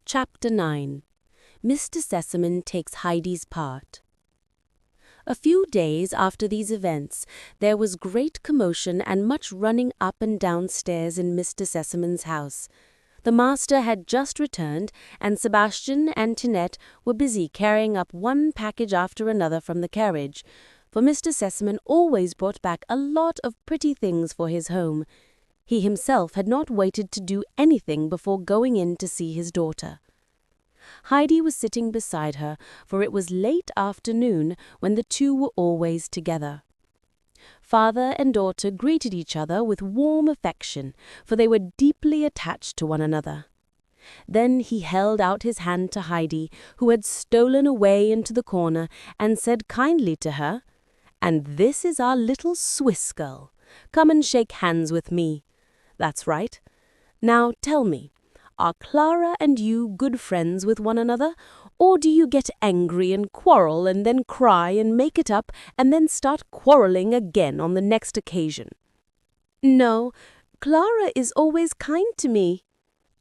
Chapter 9. Mr. Sesemann Takes Heidi's Part. A few days after these events, there was great commotion and much running up and down stairs in Mr. Sesemann's house. The master had just returned, and Sebastian and Tinette were busy carrying up one package after another from the carriage, for Mr. Sesemann always brought back a lot of pretty things for his home. He himself had not waited to do anything before going in to see his daughter. Heidi was sitting beside her, for it was late afternoon when the two were always together. Father and daughter greeted each other with warm affection, for they were deeply attached to one another. Then he held out his hand to Heidi, who had stolen away into the corner, and said kindly to her, "And this is our little Swiss girl. Come and shake hands with me. That's right. Now tell me, are Clara and you good friends with one another, or do you get angry and quarrel and then cry and make it up and then start quarreling again on the next occasion?" "No, Clara is always kind to me,"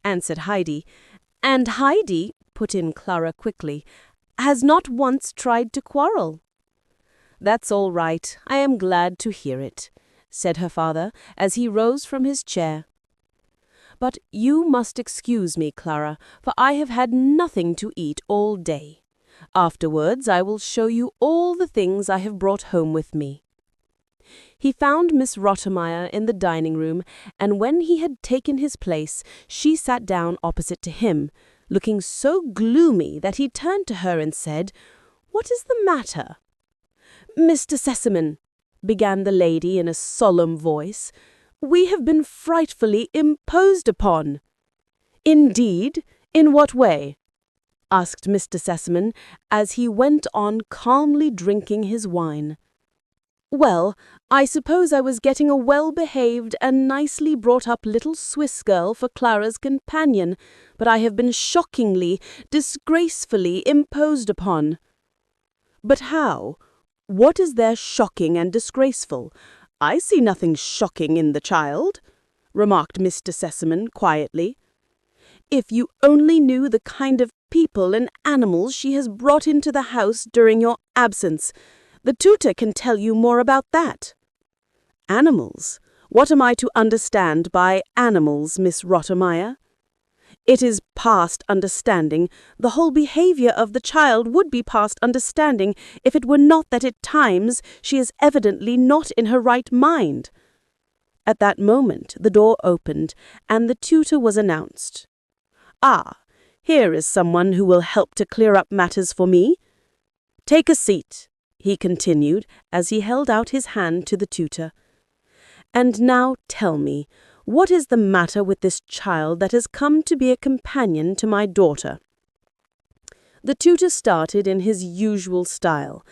answered Heidi. "And Heidi," put in Clara quickly, "has not once tried to quarrel." "That's all right. I am glad to hear it," said her father, as he rose from his chair. "But you must excuse me, Clara, for I have had nothing to eat all day. Afterwards I will show you all the things I have brought home with me." He found Miss Rottenmeier in the dining room, and when he had taken his place, she sat down opposite to him, looking so gloomy that he turned to her and said, "What is the matter?" "Mr. Sesemann," began the lady in a solemn voice, "we have been frightfully imposed upon." "Indeed? In what way?" asked Mr. Sesemann, as he went on calmly drinking his wine. "Well, I suppose I was getting a well-behaved and nicely brought-up little Swiss girl for Clara's companion, but I have been shockingly, disgracefully imposed upon." "But how? What is there shocking and disgraceful? I see nothing shocking in the child," remarked Mr. Sesemann quietly. "If you only knew the kind of people and animals she has brought into the house during your absence. The tutor can tell you more about that." "Animals? What am I to understand by animals, Miss Rottenmeier?" "It is past understanding. The whole behavior of the child would be past understanding if it were not that at times she is evidently not in her right mind." At that moment the door opened, and the tutor was announced. "Ah, here is someone who will help to clear up matters for me. Take a seat," he continued, as he held out his hand to the tutor. "And now tell me, what is the matter with this child that has come to be a companion to my daughter?" The tutor started in his usual style.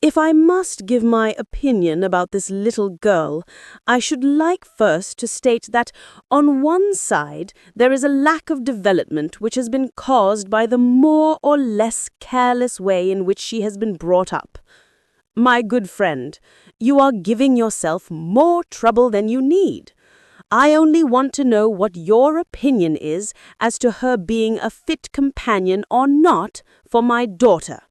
"If I must give my opinion about this little girl, I should like first to state that, on one side, there is a lack of development which has been caused by the more or less careless way in which she has been brought up. My good friend, you are giving yourself more trouble than you need. I only want to know what your opinion is as to her being a fit companion or not for my daughter."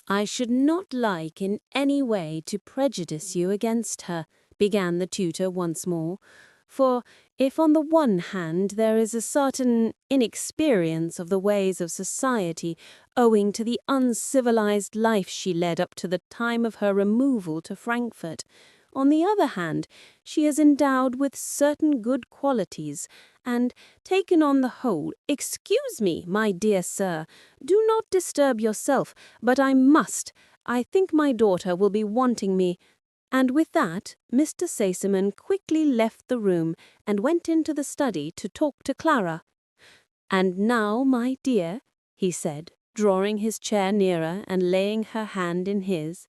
"I should not like in any way to prejudice you against her," began the tutor once more, "for if on the one hand there is a certain inexperience of the ways of society owing to the uncivilized life she led up to the time of her removal to Frankfurt, on the other hand, she is endowed with certain good qualities, and, taken on the whole, excuse me, my dear sir, do not disturb yourself, but I think my daughter will be wanting me." And with that, Mr. Sesemann quickly left the room and went into the study to talk to Clara. "And now, my dear," he said, drawing his chair nearer and laying her hand in his,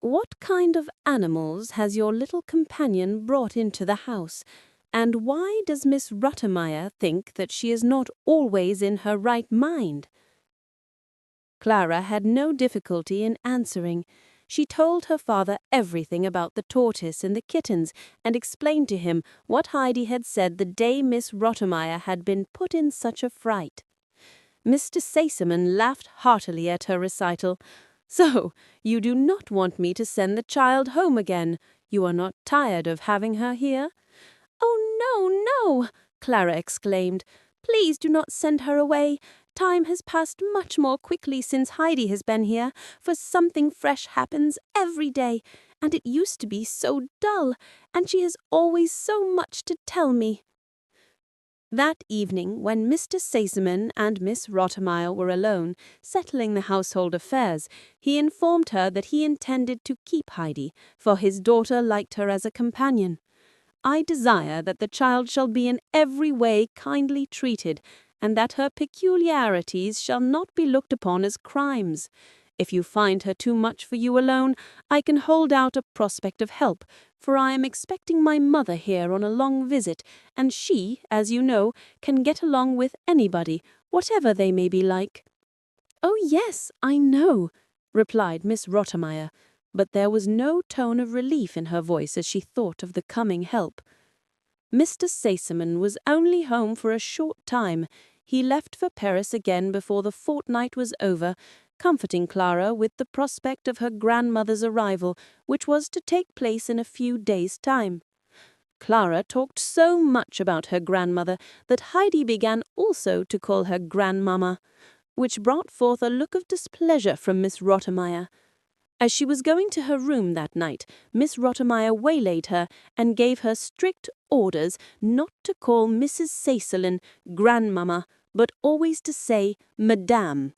"what kind of animals has your little companion brought into the house, and why does Miss Rottenmeier think that she is not always in her right mind?" Clara had no difficulty in answering. She told her father everything about the tortoise and the kittens, and explained to him what Heidi had said the day Miss Rottenmeier had been put in such a fright. Mr. Sesemann laughed heartily at her recital. "So, you do not want me to send the child home again? You are not tired of having her here?" "Oh, no, no!" Clara exclaimed. "Please do not send her away. Time has passed much more quickly since Heidi has been here, for something fresh happens every day, and it used to be so dull, and she has always so much to tell me." That evening, when Mr. Sesemann and Miss Rottermeier were alone, settling the household affairs, he informed her that he intended to keep Heidi, for his daughter liked her as a companion. "I desire that the child shall be in every way kindly treated, and that her peculiarities shall not be looked upon as crimes. If you find her too much for you alone, I can hold out a prospect of help, for I am expecting my mother here on a long visit, and she, as you know, can get along with anybody, whatever they may be like." "Oh yes, I know," replied Miss Rottermeier, but there was no tone of relief in her voice as she thought of the coming help. Mr. Sesemann was only home for a short time. He left for Paris again before the fortnight was over, comforting Clara with the prospect of her grandmother's arrival, which was to take place in a few days' time. Clara talked so much about her grandmother that Heidi began also to call her grandmamma, which brought forth a look of displeasure from Miss Rottermeier. As she was going to her room that night, Miss Rottermeier waylaid her and gave her strict orders not to call Mrs. Sesemann grandmamma, but always to say Madame.